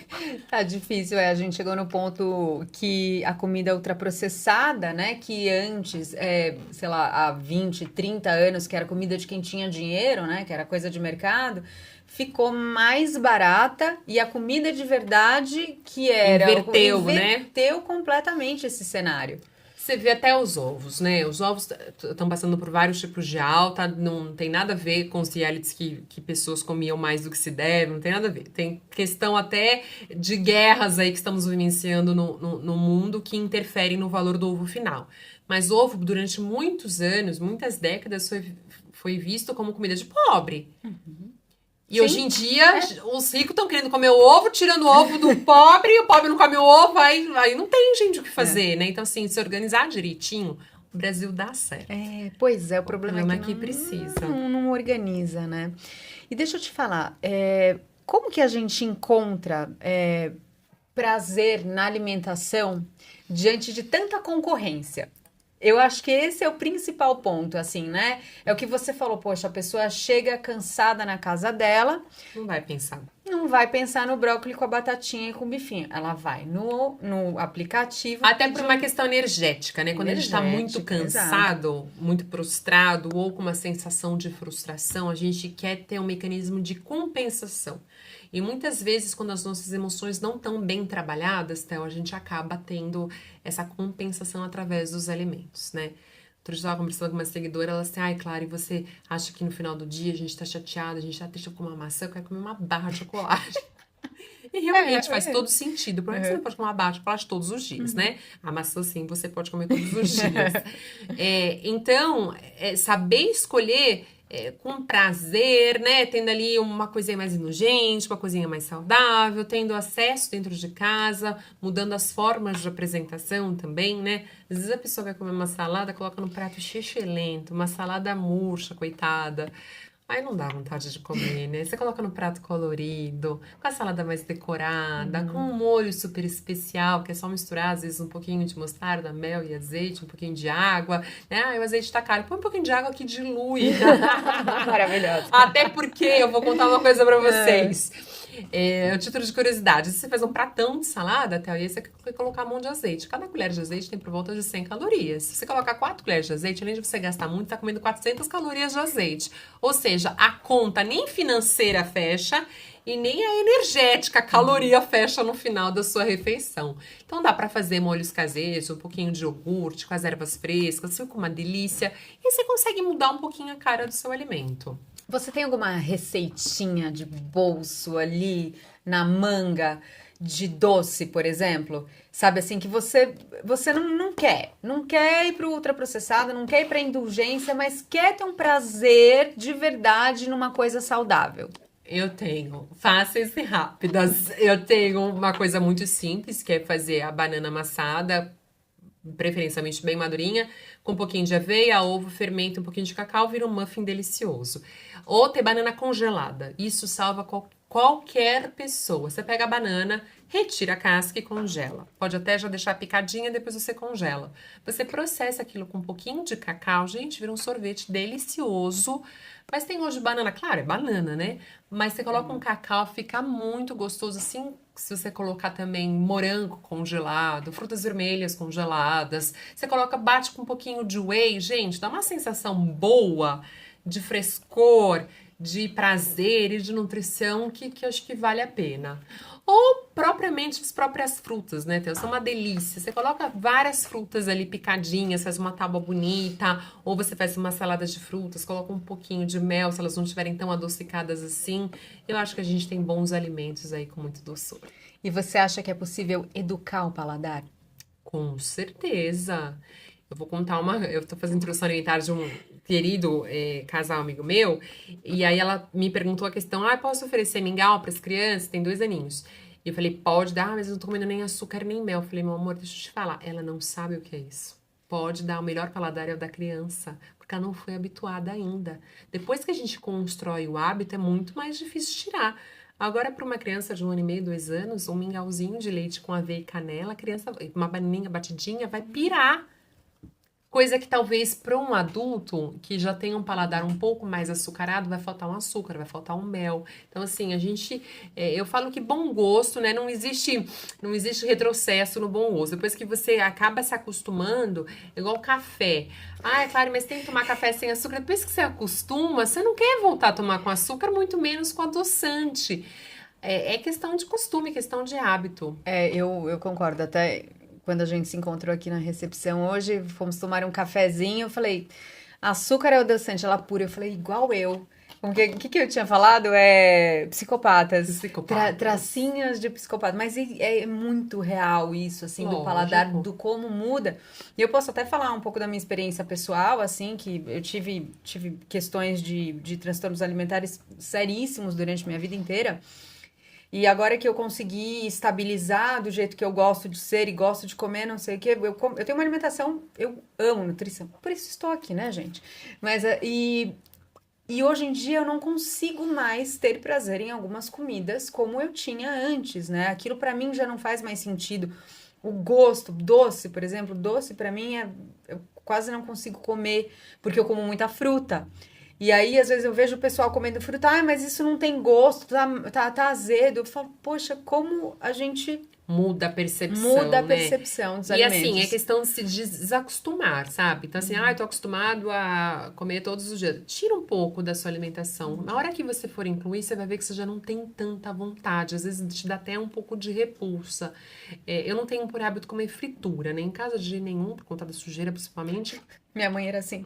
Speaker 1: Tá difícil, a gente chegou no ponto que a comida ultraprocessada, né, que antes, sei lá, há 20, 30 anos, que era comida de quem tinha dinheiro, né, que era coisa de mercado, ficou mais barata e a comida de verdade, que era... Inverteu completamente esse cenário.
Speaker 2: Você vê até os ovos, né? Os ovos estão passando por vários tipos de alta, não tem nada a ver com os realities que pessoas comiam mais do que se deve, não tem nada a ver. Tem questão até de guerras aí que estamos vivenciando no mundo que interferem no valor do ovo final. Mas ovo, durante muitos anos, muitas décadas, foi visto como comida de pobre. E hoje em dia, os ricos estão querendo comer o ovo, tirando o ovo do pobre, e o pobre não come o ovo, aí não tem, gente, o que fazer, né? Então, assim, se organizar direitinho, o Brasil dá certo.
Speaker 1: Pois é, o problema é que
Speaker 2: precisa.
Speaker 1: Não organiza, né? E deixa eu te falar, como que a gente encontra prazer na alimentação diante de tanta concorrência? Eu acho que esse é o principal ponto, assim, né? É o que você falou, poxa, a pessoa chega cansada na casa dela...
Speaker 2: Não vai pensar.
Speaker 1: Não vai pensar no brócolis com a batatinha e com o bifinho. Ela vai no aplicativo...
Speaker 2: Até por uma questão energética, né? Quando a gente tá muito cansado, muito prostrado ou com uma sensação de frustração, a gente quer ter um mecanismo de compensação. E muitas vezes, quando as nossas emoções não estão bem trabalhadas, Théo, a gente acaba tendo essa compensação através dos alimentos, né? Outro dia eu estava conversando com uma seguidora, ela disse, Clara, e você acha que no final do dia a gente tá chateada, a gente tá triste com uma maçã, eu quero comer uma barra de chocolate. E realmente faz todo sentido. Por que você não pode comer uma barra de chocolate todos os dias, né? A maçã, sim, você pode comer todos os dias. Então, saber escolher com prazer, né? Tendo ali uma coisinha mais inocente, uma coisinha mais saudável, tendo acesso dentro de casa, mudando as formas de apresentação também, né? Às vezes a pessoa vai comer uma salada, coloca no prato lento, uma salada murcha, coitada. Aí não dá vontade de comer, né? Você coloca no prato colorido, com a salada mais decorada, com um molho super especial, que é só misturar, às vezes, um pouquinho de mostarda, mel e azeite, um pouquinho de água, né? O azeite tá caro. Põe um pouquinho de água que dilui.
Speaker 1: Maravilhoso.
Speaker 2: Até porque eu vou contar uma coisa pra vocês. O título de curiosidade, se você faz um pratão de salada, até aí você quer colocar a mão de azeite. Cada colher de azeite tem por volta de 100 calorias. Se você colocar 4 colheres de azeite, além de você gastar muito, tá comendo 400 calorias de azeite. Ou seja, a conta nem financeira fecha e nem a energética, a caloria fecha no final da sua refeição. Então dá pra fazer molhos caseiros, um pouquinho de iogurte com as ervas frescas, fica uma delícia. E você consegue mudar um pouquinho a cara do seu alimento.
Speaker 1: Você tem alguma receitinha de bolso ali na manga de doce, por exemplo? Sabe assim, que você não quer ir para o ultraprocessado, não quer ir para indulgência, mas quer ter um prazer de verdade numa coisa saudável.
Speaker 2: Eu tenho fáceis e rápidas. Eu tenho uma coisa muito simples, que é fazer a banana amassada, preferencialmente bem madurinha, com um pouquinho de aveia, ovo, fermento, um pouquinho de cacau, vira um muffin delicioso. Ou ter banana congelada. Isso salva qualquer pessoa. Você pega a banana, retira a casca e congela. Pode até já deixar picadinha, depois você congela. Você processa aquilo com um pouquinho de cacau. Gente, vira um sorvete delicioso. Mas tem gosto de banana. Claro, é banana, né? Mas você coloca um cacau, fica muito gostoso. Assim, se você colocar também morango congelado, frutas vermelhas congeladas. Você bate com um pouquinho de whey. Gente, dá uma sensação boa de frescor, de prazer e de nutrição que eu acho que vale a pena. Ou propriamente as próprias frutas, né, Theo? São uma delícia. Você coloca várias frutas ali picadinhas, faz uma tábua bonita, ou você faz uma salada de frutas, coloca um pouquinho de mel, se elas não estiverem tão adocicadas assim. Eu acho que a gente tem bons alimentos aí com muito doçor.
Speaker 1: E você acha que é possível educar o paladar?
Speaker 2: Com certeza. Eu vou contar Eu tô fazendo introdução alimentar de um querido casal amigo meu, e aí ela me perguntou a questão: posso oferecer mingau para as crianças? Tem 2 aninhos. E eu falei: pode dar, mas eu não tô comendo nem açúcar nem mel. Eu falei: meu amor, deixa eu te falar. Ela não sabe o que é isso. Pode dar, o melhor paladar é o da criança, porque ela não foi habituada ainda. Depois que a gente constrói o hábito, é muito mais difícil tirar. Agora, para uma criança de 1 ano e meio, 2 anos, um mingauzinho de leite com aveia e canela, a criança, uma bananinha batidinha, vai pirar. Coisa que talvez para um adulto que já tem um paladar um pouco mais açucarado, vai faltar um açúcar, vai faltar um mel. Então, assim, eu falo que bom gosto, né? Não existe retrocesso no bom gosto. Depois que você acaba se acostumando, igual café. É claro, mas tem que tomar café sem açúcar. Depois que você acostuma, você não quer voltar a tomar com açúcar, muito menos com adoçante. É questão de costume, questão de hábito.
Speaker 1: Eu concordo. Até quando a gente se encontrou aqui na recepção hoje, fomos tomar um cafezinho. Eu falei, açúcar é adoçante, ela pura. Eu falei, igual eu. O que eu tinha falado? Psicopatas.
Speaker 2: Psicopatas.
Speaker 1: Tracinhos de psicopata. Mas é muito real isso, assim, do paladar, do como muda. E eu posso até falar um pouco da minha experiência pessoal, assim, que eu tive questões de transtornos alimentares seríssimos durante minha vida inteira. E agora que eu consegui estabilizar do jeito que eu gosto de ser e gosto de comer, não sei o quê, eu tenho uma alimentação, eu amo nutrição, por isso estou aqui, né, gente? Mas, e hoje em dia eu não consigo mais ter prazer em algumas comidas como eu tinha antes, né? Aquilo pra mim já não faz mais sentido. O gosto, doce, por exemplo, doce pra mim eu quase não consigo comer porque eu como muita fruta. E aí, às vezes, eu vejo o pessoal comendo fruta, mas isso não tem gosto, tá azedo. Eu falo, poxa, como a gente
Speaker 2: muda a percepção,
Speaker 1: muda a
Speaker 2: né?
Speaker 1: percepção dos
Speaker 2: E
Speaker 1: alimentos.
Speaker 2: assim, é questão de se desacostumar, sabe? Então assim, eu tô acostumado a comer todos os dias. Tira um pouco da sua alimentação. Na hora que você for incluir, você vai ver que você já não tem tanta vontade. Às vezes te dá até um pouco de repulsa. Eu não tenho por hábito comer fritura, nem em casa de jeito nenhum, por conta da sujeira, principalmente.
Speaker 1: Minha mãe era assim.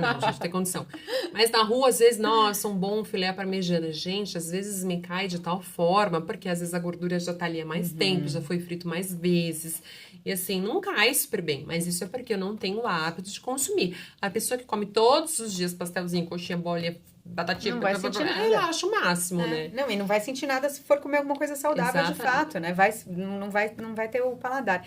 Speaker 2: Não, gente, tem condição. Mas na rua, às vezes, nossa, um bom filé parmegiana. Gente, às vezes me cai de tal forma, porque às vezes a gordura já tá ali há mais tempo, já foi frito mais vezes. E assim, não cai super bem. Mas isso é porque eu não tenho o hábito de consumir. A pessoa que come todos os dias pastelzinho, coxinha, bolinha, batatinha,
Speaker 1: não vai sentir nada.
Speaker 2: eu acho o máximo, né?
Speaker 1: Não, e não vai sentir nada se for comer alguma coisa saudável. Exatamente. De fato, né? Não vai ter o paladar.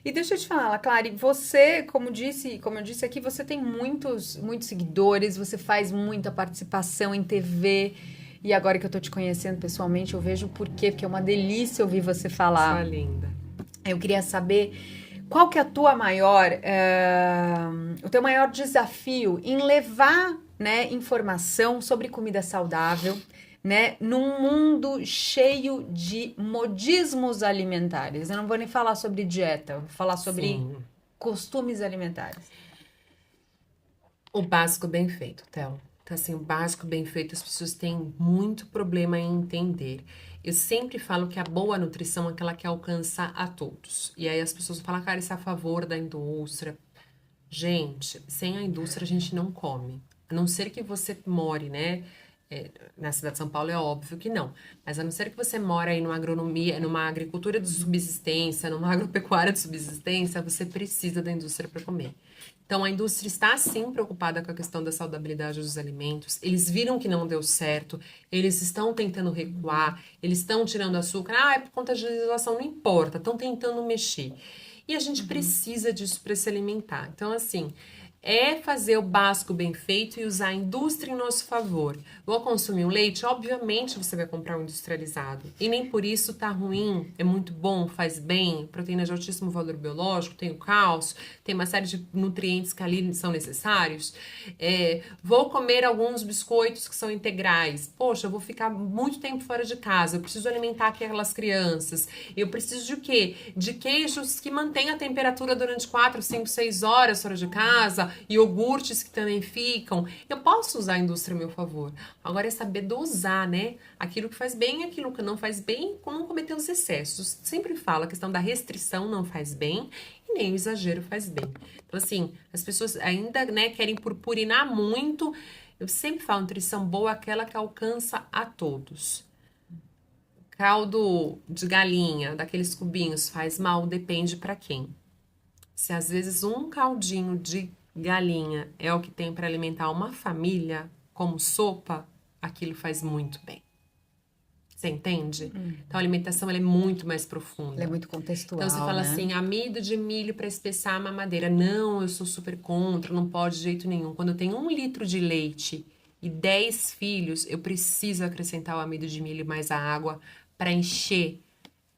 Speaker 1: E deixa eu te falar, Clary, você, como eu disse aqui, você tem muitos seguidores, você faz muita participação em TV. E agora que eu tô te conhecendo pessoalmente, eu vejo o porquê, porque é uma delícia ouvir você falar.
Speaker 2: Sua linda.
Speaker 1: Eu queria saber qual que é o teu maior desafio em levar, né, informação sobre comida saudável, né, num mundo cheio de modismos alimentares. Eu não vou nem falar sobre dieta, eu vou falar sobre costumes alimentares.
Speaker 2: O básico bem feito, Theo. Então, assim, o básico bem feito, as pessoas têm muito problema em entender. Eu sempre falo que a boa nutrição é aquela que alcança a todos. E aí as pessoas falam, cara, isso é a favor da indústria. Gente, sem a indústria a gente não come. A não ser que você more, né? Na cidade de São Paulo é óbvio que não. Mas a não ser que você mora aí numa agronomia, numa agricultura de subsistência, numa agropecuária de subsistência, você precisa da indústria para comer. Então, a indústria está, sim, preocupada com a questão da saudabilidade dos alimentos. Eles viram que não deu certo, eles estão tentando recuar, eles estão tirando açúcar. É por conta de legislação, não importa, estão tentando mexer. E a gente precisa disso para se alimentar. Então, assim, é fazer o básico bem feito e usar a indústria em nosso favor. Vou consumir um leite? Obviamente você vai comprar um industrializado. E nem por isso tá ruim, é muito bom, faz bem, proteína de altíssimo valor biológico, tem o cálcio, tem uma série de nutrientes que ali são necessários. Vou comer alguns biscoitos que são integrais. Poxa, eu vou ficar muito tempo fora de casa, eu preciso alimentar aquelas crianças. Eu preciso de quê? De queijos que mantêm a temperatura durante 4, 5, 6 horas fora de casa, iogurtes que também ficam. Eu posso usar a indústria a meu favor. Agora é saber dosar, né? Aquilo que faz bem, aquilo que não faz bem, não cometer os excessos. Sempre falo, a questão da restrição não faz bem e nem o exagero faz bem. Então, assim, as pessoas ainda, né, querem purpurinar muito. Eu sempre falo, nutrição boa é aquela que alcança a todos. Caldo de galinha, daqueles cubinhos, faz mal, depende para quem. Se às vezes um caldinho de galinha é o que tem para alimentar uma família, como sopa, aquilo faz muito bem. Você entende? Então a alimentação ela é muito mais profunda.
Speaker 1: Ela é muito contextual,
Speaker 2: Então você fala
Speaker 1: né?
Speaker 2: assim, amido de milho para espessar a mamadeira. Não, eu sou super contra, não pode de jeito nenhum. Quando eu tenho 1 litro de leite e 10 filhos, eu preciso acrescentar o amido de milho mais a água para encher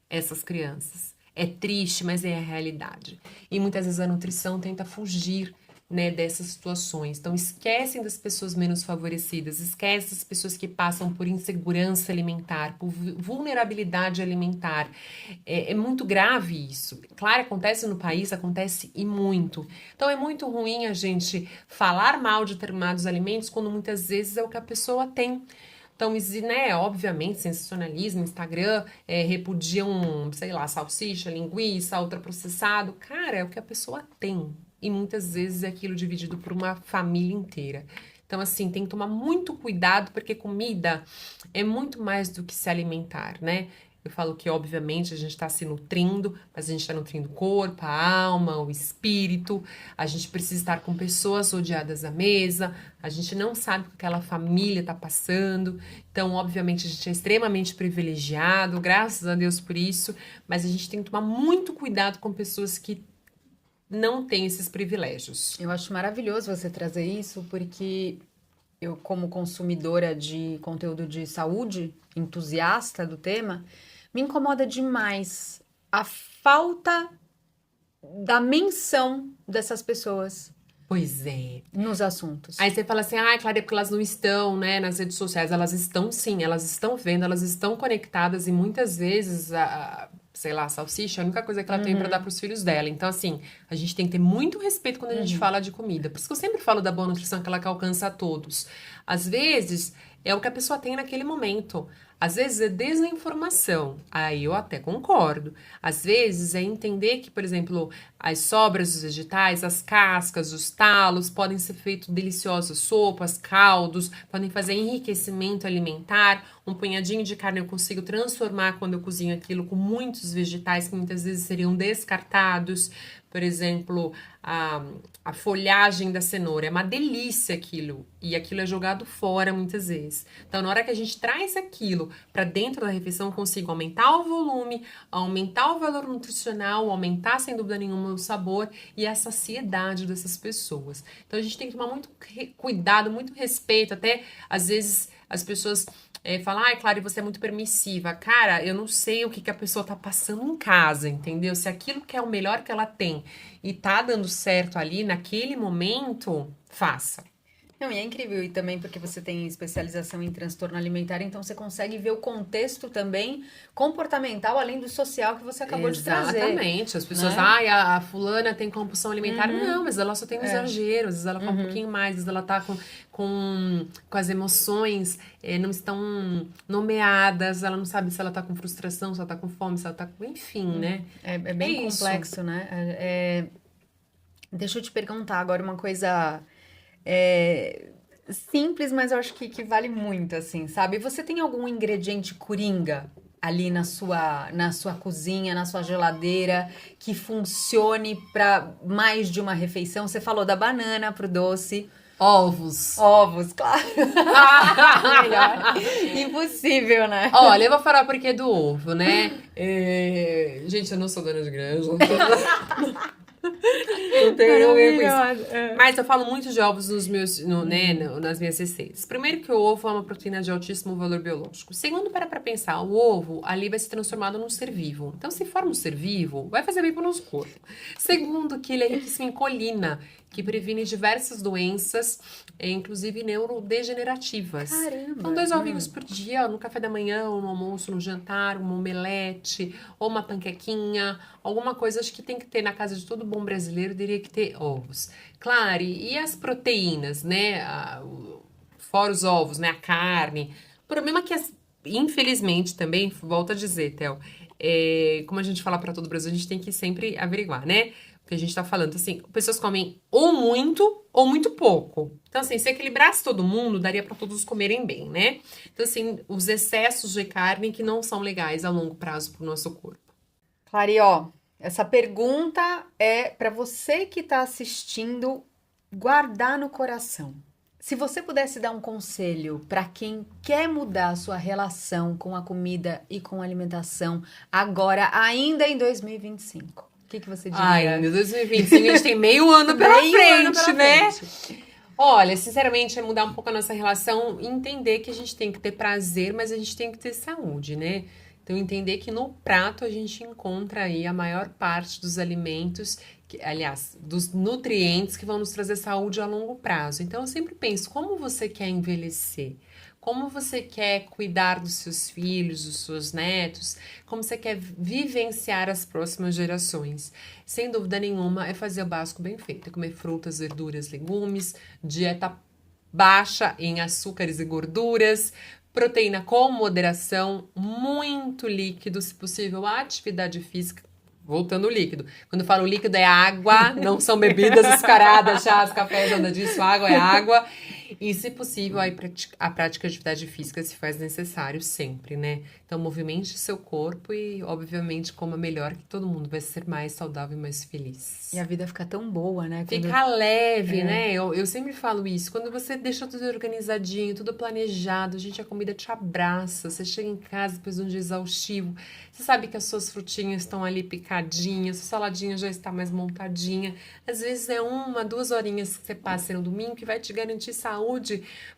Speaker 2: essas crianças. É triste, mas é a realidade. E muitas vezes a nutrição tenta fugir, né, dessas situações. Então, esquecem das pessoas menos favorecidas, esquecem das pessoas que passam por insegurança alimentar, por vulnerabilidade alimentar. É muito grave isso. Claro, acontece no país, acontece e muito. Então, é muito ruim a gente falar mal de determinados alimentos quando muitas vezes é o que a pessoa tem. Então, né, obviamente, sensacionalismo, Instagram, repudiam, sei lá, salsicha, linguiça, ultraprocessado. Cara, é o que a pessoa tem. E muitas vezes é aquilo dividido por uma família inteira. Então, assim, tem que tomar muito cuidado, porque comida é muito mais do que se alimentar, né? Eu falo que, obviamente, a gente está se nutrindo, mas a gente está nutrindo o corpo, a alma, o espírito. A gente precisa estar com pessoas rodeadas à mesa. A gente não sabe o que aquela família está passando. Então, obviamente, a gente é extremamente privilegiado, graças a Deus por isso. Mas a gente tem que tomar muito cuidado com pessoas que não têm esses privilégios.
Speaker 1: Eu acho maravilhoso você trazer isso, porque eu, como consumidora de conteúdo de saúde, entusiasta do tema, me incomoda demais a falta da menção dessas pessoas
Speaker 2: Pois é.
Speaker 1: nos assuntos.
Speaker 2: Aí você fala assim, ah, claro, é porque elas não estão, né, nas redes sociais. Elas estão sim, elas estão vendo, elas estão conectadas e muitas vezes, sei lá, a salsicha é a única coisa que ela tem para dar para os filhos dela. Então, assim, a gente tem que ter muito respeito quando a gente fala de comida. Por isso que eu sempre falo da boa nutrição, aquela que alcança a todos. Às vezes, é o que a pessoa tem naquele momento. Às vezes é desinformação, aí eu até concordo. Às vezes é entender que, por exemplo, as sobras dos vegetais, as cascas, os talos, podem ser feitos deliciosas sopas, caldos, podem fazer enriquecimento alimentar. Um punhadinho de carne eu consigo transformar quando eu cozinho aquilo com muitos vegetais que muitas vezes seriam descartados. Por exemplo, a folhagem da cenoura. É uma delícia aquilo. E aquilo é jogado fora muitas vezes. Então, na hora que a gente traz aquilo para dentro da refeição, eu consigo aumentar o volume, aumentar o valor nutricional, aumentar, sem dúvida nenhuma, o sabor e a saciedade dessas pessoas. Então, a gente tem que tomar muito cuidado, muito respeito. Até, às vezes, as pessoas falam, ah, claro, você é muito permissiva. Cara, eu não sei o que a pessoa tá passando em casa, entendeu? Se aquilo que é o melhor que ela tem e tá dando certo ali naquele momento, faça.
Speaker 1: Não, e é incrível, e também porque você tem especialização em transtorno alimentar, então você consegue ver o contexto também comportamental, além do social que você acabou de trazer.
Speaker 2: Exatamente. As pessoas,
Speaker 1: né?
Speaker 2: ai, a fulana tem compulsão alimentar. Não, mas ela só tem um exagero, às vezes ela come um pouquinho mais, às vezes ela tá com as emoções não estão nomeadas, ela não sabe se ela tá com frustração, se ela tá com fome, se ela tá com... Enfim, né?
Speaker 1: É bem complexo, né? Deixa eu te perguntar agora uma coisa... simples, mas eu acho que vale muito, assim, sabe? Você tem algum ingrediente coringa ali na sua cozinha, na sua geladeira, que funcione para mais de uma refeição? Você falou da banana pro doce.
Speaker 2: Ovos,
Speaker 1: claro. Melhor. Impossível, né?
Speaker 2: Olha, eu vou falar porque do ovo, né? Gente, eu não sou dona de granja. Não tenho alguém com isso. Mas eu falo muito de ovos nas minhas receitas. Primeiro que o ovo é uma proteína de altíssimo valor biológico. Segundo, para pensar, o ovo ali vai ser transformado num ser vivo. Então, se for um ser vivo, vai fazer bem para o nosso corpo. Segundo, que ele é riquíssimo em colina. que previne diversas doenças, inclusive neurodegenerativas.
Speaker 1: Caramba!
Speaker 2: Então, 2 ovinhos por dia, no café da manhã, ou no almoço, no jantar, um omelete, ou uma panquequinha, alguma coisa, acho que tem que ter na casa de todo bom brasileiro, teria que ter ovos. Claro, e as proteínas, né? Fora os ovos, né? A carne. O problema é que, infelizmente, também, volto a dizer, Theo, como a gente fala para todo o Brasil, a gente tem que sempre averiguar, né? O que a gente tá falando, assim, pessoas comem ou muito pouco. Então, assim, se equilibrasse todo mundo, daria para todos comerem bem, né? Então, assim, os excessos de carne que não são legais a longo prazo para o nosso corpo.
Speaker 1: Clary, ó, essa pergunta é para você que está assistindo guardar no coração. Se você pudesse dar um conselho para quem quer mudar a sua relação com a comida e com a alimentação agora, ainda em 2025, o que você diria?
Speaker 2: Ai, em 2025 a gente tem meio ano pela frente, né? Olha, sinceramente, é mudar um pouco a nossa relação e entender que a gente tem que ter prazer, mas a gente tem que ter saúde, né? Então, entender que no prato a gente encontra aí a maior parte dos alimentos, aliás, dos nutrientes que vão nos trazer saúde a longo prazo. Então, eu sempre penso, como você quer envelhecer? Como você quer cuidar dos seus filhos, dos seus netos? Como você quer vivenciar as próximas gerações? Sem dúvida nenhuma, é fazer o básico bem feito. É comer frutas, verduras, legumes, dieta baixa em açúcares e gorduras, proteína com moderação, muito líquido, se possível, atividade física. Voltando ao líquido. Quando eu falo líquido é água, não são bebidas açucaradas, chás, cafés, nada disso. Água é água. E, se possível, aí a prática de atividade física se faz necessário sempre, né? Então, movimente seu corpo e, obviamente, coma melhor, que todo mundo vai ser mais saudável e mais feliz.
Speaker 1: E a vida fica tão boa, né?
Speaker 2: Fica leve, né? Eu sempre falo isso. Quando você deixa tudo organizadinho, tudo planejado, gente, a comida te abraça. Você chega em casa depois de um dia exaustivo. Você sabe que as suas frutinhas estão ali picadinhas, sua saladinha já está mais montadinha. Às vezes é 1, 2 horinhas que você passa no domingo que vai te garantir saúde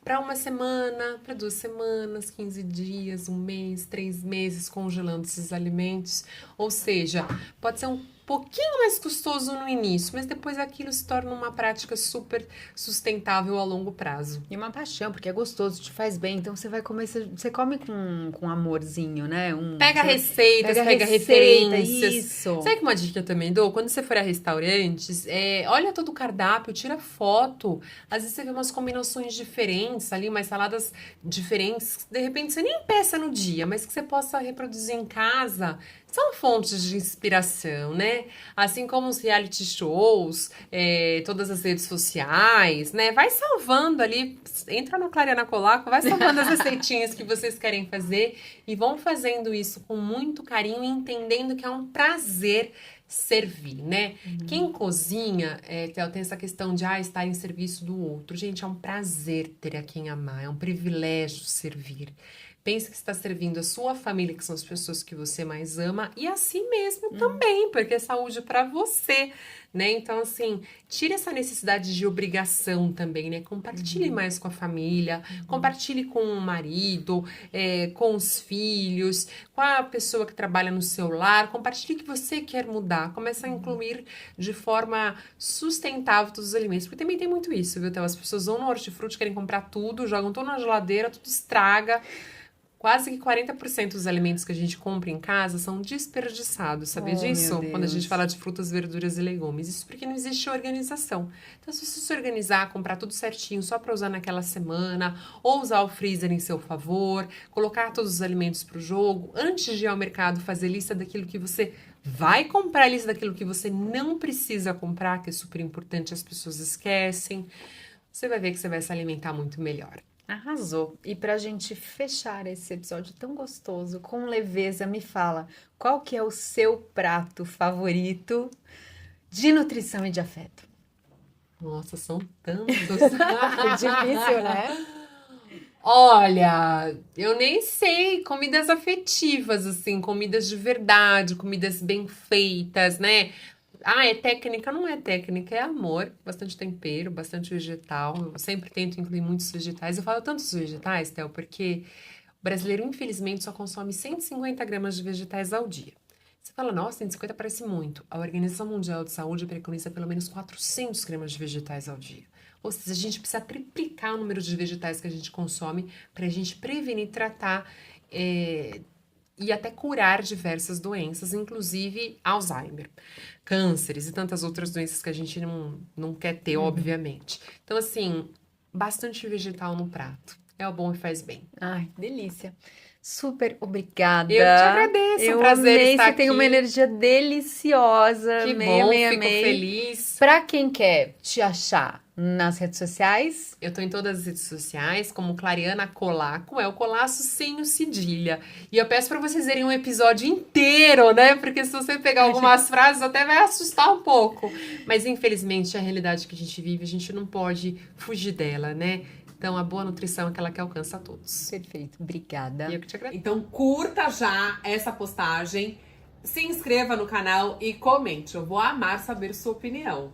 Speaker 2: para 1 semana, para 2 semanas, 15 dias, 1 mês, 3 meses congelando esses alimentos. Ou seja, pode ser um pouquinho mais custoso no início, mas depois aquilo se torna uma prática super sustentável a longo prazo.
Speaker 1: E uma paixão, porque é gostoso, te faz bem. Então você vai comer, você come com amorzinho, né?
Speaker 2: Pega receitas, pega
Speaker 1: receita,
Speaker 2: referências.
Speaker 1: isso.
Speaker 2: Sabe que uma dica que eu também dou? Quando você for a restaurantes, olha todo o cardápio, tira foto. Às vezes você vê umas combinações diferentes ali, umas saladas diferentes. De repente você nem peça no dia, mas que você possa reproduzir em casa. São fontes de inspiração, né? Assim como os reality shows, todas as redes sociais, né? Vai salvando ali, entra no Clariana Colaco, vai salvando as receitinhas que vocês querem fazer e vão fazendo isso com muito carinho e entendendo que é um prazer servir, né? Quem cozinha, tem essa questão de estar em serviço do outro. Gente, é um prazer ter a quem amar, é um privilégio servir. Pense que está servindo a sua família, que são as pessoas que você mais ama, e a si mesmo também, porque é saúde para você, né? Então, assim, tire essa necessidade de obrigação também, né? Compartilhe mais com a família, compartilhe com o marido, com os filhos, com a pessoa que trabalha no seu lar, compartilhe que você quer mudar, comece a incluir de forma sustentável todos os alimentos, porque também tem muito isso, viu? Então, as pessoas vão no hortifruti, querem comprar tudo, jogam tudo na geladeira, tudo estraga. Quase que 40% dos alimentos que a gente compra em casa são desperdiçados, sabia disso? Quando a gente fala de frutas, verduras e legumes. Isso porque não existe organização. Então, se você se organizar, comprar tudo certinho só para usar naquela semana, ou usar o freezer em seu favor, colocar todos os alimentos para o jogo, antes de ir ao mercado, fazer lista daquilo que você vai comprar, lista daquilo que você não precisa comprar, que é super importante, as pessoas esquecem. Você vai ver que você vai se alimentar muito melhor.
Speaker 1: Arrasou. E pra gente fechar esse episódio tão gostoso, com leveza, me fala, qual que é o seu prato favorito de nutrição e de afeto?
Speaker 2: Nossa, são tantos.
Speaker 1: Difícil, né?
Speaker 2: Olha, eu nem sei, comidas afetivas, assim, comidas de verdade, comidas bem feitas, né? É técnica? Não é técnica, é amor, bastante tempero, bastante vegetal. Eu sempre tento incluir muitos vegetais. Eu falo tantos vegetais, Théo, porque o brasileiro, infelizmente, só consome 150 gramas de vegetais ao dia. Você fala, nossa, 150 parece muito. A Organização Mundial de Saúde preconiza pelo menos 400 gramas de vegetais ao dia. Ou seja, a gente precisa triplicar o número de vegetais que a gente consome para a gente prevenir, tratar e até curar diversas doenças, inclusive Alzheimer, cânceres e tantas outras doenças que a gente não quer ter, obviamente. Então, assim, bastante vegetal no prato. É o bom e faz bem.
Speaker 1: Ai, delícia. Super obrigada.
Speaker 2: Eu te agradeço, é um prazer
Speaker 1: amei,
Speaker 2: estar
Speaker 1: você
Speaker 2: aqui.
Speaker 1: tem uma energia deliciosa.
Speaker 2: Que
Speaker 1: Amei,
Speaker 2: bom,
Speaker 1: amei,
Speaker 2: fico
Speaker 1: amei.
Speaker 2: feliz.
Speaker 1: Pra quem quer te achar nas redes sociais,
Speaker 2: Eu tô em todas as redes sociais, como Clariana Colaco, é o Colasso sem o cedilha. E eu peço pra vocês verem um episódio inteiro, né? Porque se você pegar algumas frases, até vai assustar um pouco. Mas infelizmente, a realidade que a gente vive, a gente não pode fugir dela, né? Então, a boa nutrição é aquela que alcança a todos.
Speaker 1: perfeito. Obrigada.
Speaker 2: E eu que te agradeço.
Speaker 3: Então curta já essa postagem, se inscreva no canal e comente. Eu vou amar saber sua opinião.